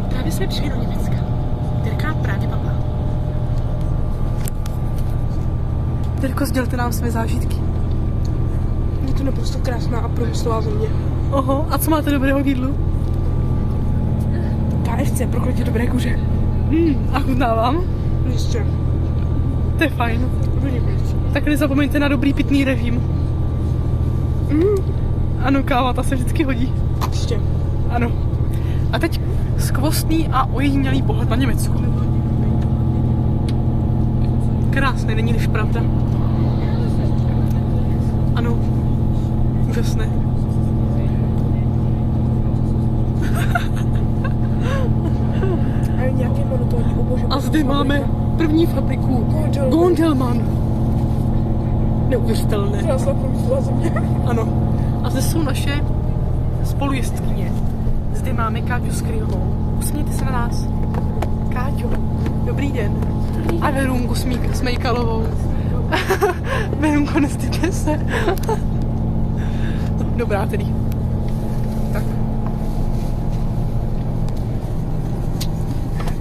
Právě jsme přišli do Německa. Terka právě papá. Terko, sdělte nám své zážitky. Je to naprosto krásná a průmyslová země. Oho, a co máte dobrého k jídlu? KFC, prokletě dobré kuře. A chutná vám? Jistě. To je fajn. Vynikající. Tak nezapomeňte na dobrý pitný režim. Ano, káva, ta se vždycky hodí. Jistě. Ano. A teď skvostný a ojedinělý pohled na Německo. Krásné, není-liž pravda. Ano. Úžasné. A je nějaké monotónní obožení. A zde máme první fabriku Gondelman. Neuvěřitelné. Krásná průmyslová země. Ano. A zde jsou naše spolujezdkyně. Zde máme Káťu Skrylovou. Usmějte se na nás. Káťo, dobrý den. A Verunku Smejkalovou. Verunko, nestyďte se. No, dobrá tedy. Tak.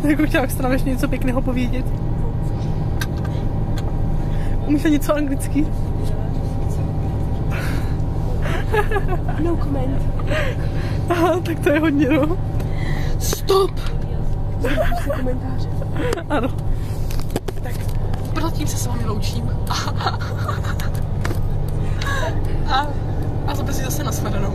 Jako chtěla bych ještě něco pěkného povědět. Umíte něco anglicky? No comment. Aha, tak to je hodně, no. Stop! Zapište komentáře. Ano. Tak, prozatím se s vámi loučím. A za brzy zase nashledanou.